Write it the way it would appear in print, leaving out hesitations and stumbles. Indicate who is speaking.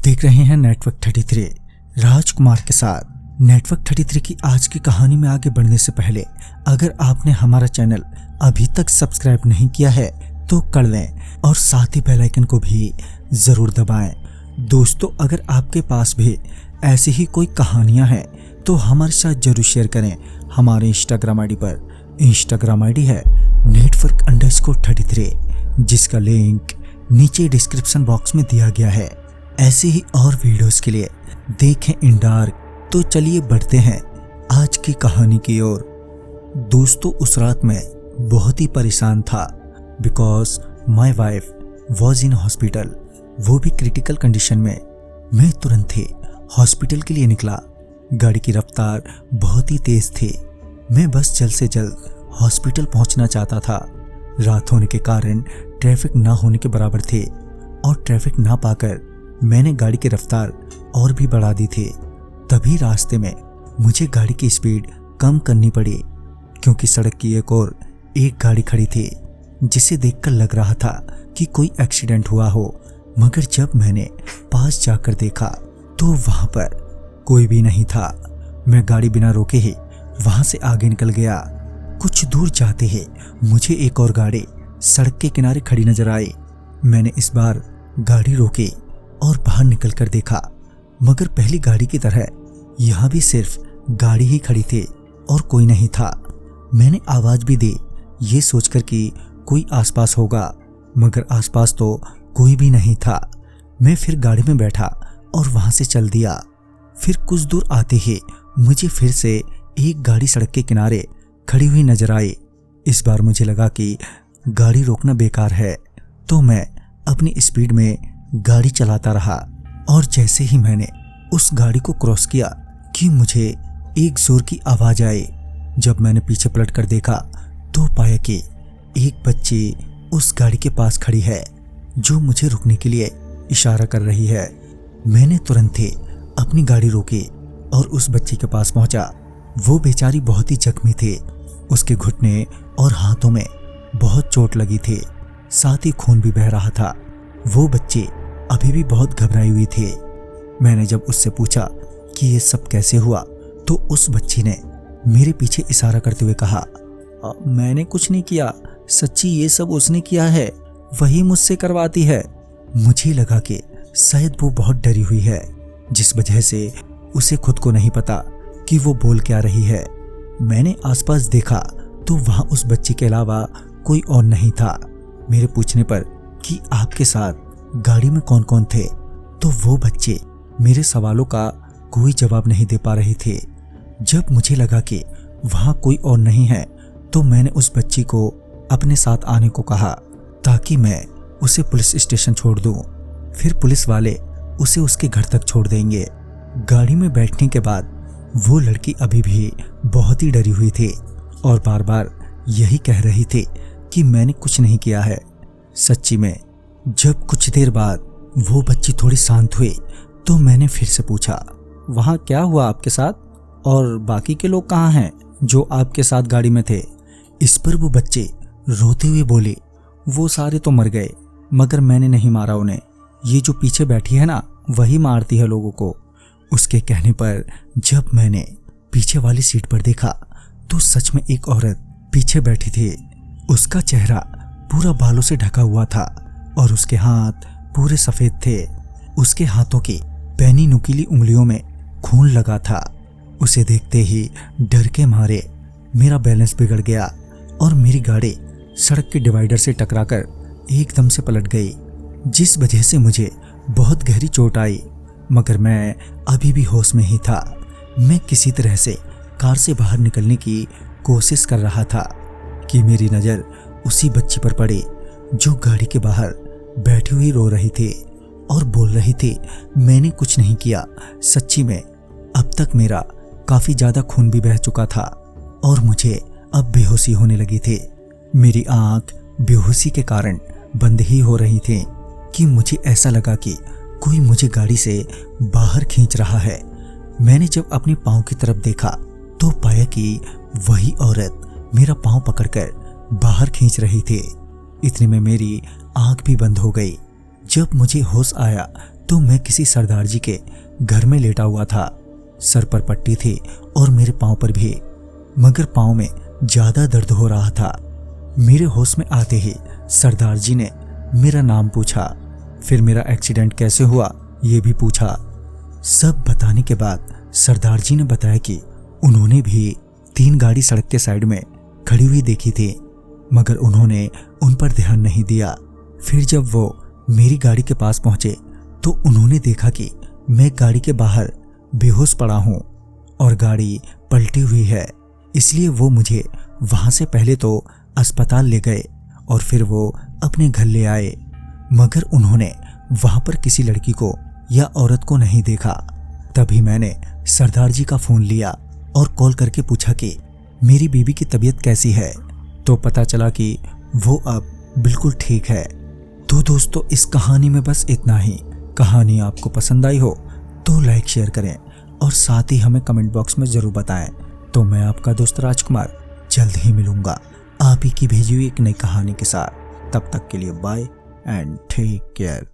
Speaker 1: देख रहे हैं नेटवर्क 33 राजकुमार के साथ। नेटवर्क 33 की आज की कहानी में आगे बढ़ने से पहले अगर आपने हमारा चैनल अभी तक सब्सक्राइब नहीं किया है तो कर लें और साथ ही बेल आइकन को भी जरूर दबाएं। दोस्तों, अगर आपके पास भी ऐसी ही कोई कहानियां हैं तो हमारे साथ जरूर शेयर करें हमारे इंस्टाग्राम आईडी पर। इंस्टाग्राम आईडी है network_33, जिसका लिंक नीचे डिस्क्रिप्शन बॉक्स में दिया गया है। ऐसे ही और वीडियोस के लिए देखें इन डार्क। तो चलिए बढ़ते हैं आज की कहानी की ओर। दोस्तों, उस रात मैं बहुत ही परेशान था because my wife was in hospital, वो भी क्रिटिकल कंडीशन में। मैं तुरंत ही हॉस्पिटल के लिए निकला। गाड़ी की रफ्तार बहुत ही तेज थी। मैं बस जल्द से जल्द हॉस्पिटल पहुंचना चाहता था। रात होने के कारण ट्रैफिक ना होने के बराबर थे और ट्रैफिक ना पाकर मैंने गाड़ी की रफ्तार और भी बढ़ा दी थी। तभी रास्ते में मुझे गाड़ी की स्पीड कम करनी पड़ी क्योंकि सड़क की एक गाड़ी खड़ी थी जिसे देखकर लग रहा था कि कोई एक्सीडेंट हुआ हो। मगर जब मैंने पास जाकर देखा तो वहां पर कोई भी नहीं था। मैं गाड़ी बिना रोके ही वहां से आगे निकल गया। कुछ दूर जाते ही मुझे एक और गाड़ी सड़क के किनारे खड़ी नजर आई। मैंने इस बार गाड़ी रोकी और बाहर निकलकर देखा, मगर पहली गाड़ी की तरह यहाँ भी सिर्फ गाड़ी ही खड़ी थी और कोई नहीं था। मैंने आवाज भी दी ये सोचकर कि कोई आसपास होगा, मगर आसपास तो कोई भी नहीं था। मैं फिर गाड़ी में बैठा और वहां से चल दिया। फिर कुछ दूर आते ही मुझे फिर से एक गाड़ी सड़क के किनारे खड़ी हुई नजर आई। इस बार मुझे लगा कि गाड़ी रोकना बेकार है, तो मैं अपनी स्पीड में गाड़ी चलाता रहा। और जैसे ही मैंने उस गाड़ी को क्रॉस किया कि मुझे एक जोर की आवाज आई। जब मैंने पीछे पलट कर देखा तो पाया कि एक बच्ची उस गाड़ी के पास खड़ी है जो मुझे रुकने के लिए इशारा कर रही है। मैंने तुरंत ही अपनी गाड़ी रोकी और उस बच्ची के पास पहुंचा। वो बेचारी बहुत ही जख्मी थी। उसके घुटने और हाथों में बहुत चोट लगी थी, साथ ही खून भी बह रहा था। वो बच्ची अभी भी बहुत घबराई हुई थी। मैंने जब उससे पूछा कि ये सब कैसे हुआ तो उस बच्ची ने मेरे पीछे इशारा करते हुए कहा, मैंने कुछ नहीं किया, सच्ची ये सब उसने किया है, वही मुझसे करवाती है। मुझे लगा कि शायद वो बहुत डरी हुई है, जिस वजह से उसे खुद को नहीं पता कि वो बोल क्या रही है। मैंने आसपास देखा तो वहां उस बच्ची के अलावा कोई और नहीं था। मेरे पूछने पर कि आपके साथ गाड़ी में कौन कौन थे, तो वो बच्चे मेरे सवालों का कोई जवाब नहीं दे पा रहे थे। जब मुझे लगा कि वहां कोई और नहीं है तो मैंने उस बच्ची को अपने साथ आने को कहा ताकि मैं उसे पुलिस स्टेशन छोड़ दूं। फिर पुलिस वाले उसे उसके घर तक छोड़ देंगे। गाड़ी में बैठने के बाद वो लड़की अभी भी बहुत ही डरी हुई थी और बार बार यही कह रही थी कि मैंने कुछ नहीं किया है। सच्ची में जब कुछ देर बाद वो बच्ची थोड़ी शांत हुई तो मैंने फिर से पूछा, वहां क्या हुआ आपके साथ और बाकी के लोग कहाँ हैं जो आपके साथ गाड़ी में थे। इस पर वो बच्चे रोते हुए बोले, वो सारे तो मर गए मगर मैंने नहीं मारा उन्हें, ये जो पीछे बैठी है ना वही मारती है लोगों को। उसके कहने पर जब मैंने पीछे वाली सीट पर देखा तो सच में एक औरत पीछे बैठी थी। उसका चेहरा पूरा बालों से ढका हुआ था और उसके हाथ पूरे सफेद थे। उसके हाथों की पैनी नुकीली उंगलियों में खून लगा था। उसे देखते ही डर के मारे मेरा बैलेंस बिगड़ गया और मेरी गाड़ी सड़क के डिवाइडर से टकराकर एकदम से पलट गई, जिस वजह से मुझे बहुत गहरी चोट आई। मगर मैं अभी भी होश में ही था। मैं किसी तरह से कार से बाहर निकलने की कोशिश कर रहा था कि मेरी नज़र उसी बच्ची पर पड़ी जो गाड़ी के बाहर बैठी हुई रो रही थी और बोल रही थी, मैंने कुछ नहीं किया। सच्ची में अब तक मेरा काफी ज्यादा खून भी बह चुका था और मुझे अब बेहोशी होने लगी थी। मेरी आंख बेहोशी के कारण बंद ही हो रही थी कि मुझे ऐसा लगा कि कोई मुझे गाड़ी से बाहर खींच रहा है। मैंने जब अपने पाँव की तरफ देखा तो पाया कि वही औरत मेरा पाँव पकड़कर बाहर खींच रही थी। इतने में मेरी आंख भी बंद हो गई। जब मुझे होश आया तो मैं किसी सरदार जी के घर में लेटा हुआ था। सर पर पट्टी थी और मेरे पांव पर भी, मगर पांव में ज्यादा दर्द हो रहा था। मेरे होश में आते ही सरदार जी ने मेरा नाम पूछा, फिर मेरा एक्सीडेंट कैसे हुआ ये भी पूछा। सब बताने के बाद सरदार जी ने बताया कि उन्होंने भी 3 गाड़ी सड़क के साइड में खड़ी हुई देखी थी, मगर उन्होंने उन पर ध्यान नहीं दिया। फिर जब वो मेरी गाड़ी के पास पहुंचे तो उन्होंने देखा कि मैं गाड़ी के बाहर बेहोश पड़ा हूं और गाड़ी पलटी हुई है। इसलिए वो मुझे वहां से पहले तो अस्पताल ले गए और फिर वो अपने घर ले आए, मगर उन्होंने वहां पर किसी लड़की को या औरत को नहीं देखा। तभी मैंने सरदार जी का फोन लिया और कॉल करके पूछा कि मेरी बीबी की तबीयत कैसी है, तो पता चला कि वो अब बिल्कुल ठीक है। तो दोस्तों, इस कहानी में बस इतना ही। कहानी आपको पसंद आई हो तो लाइक शेयर करें और साथ ही हमें कमेंट बॉक्स में जरूर बताएं। तो मैं आपका दोस्त राजकुमार जल्द ही मिलूंगा आप ही की भेजी हुई एक नई कहानी के साथ। तब तक के लिए बाय एंड टेक केयर।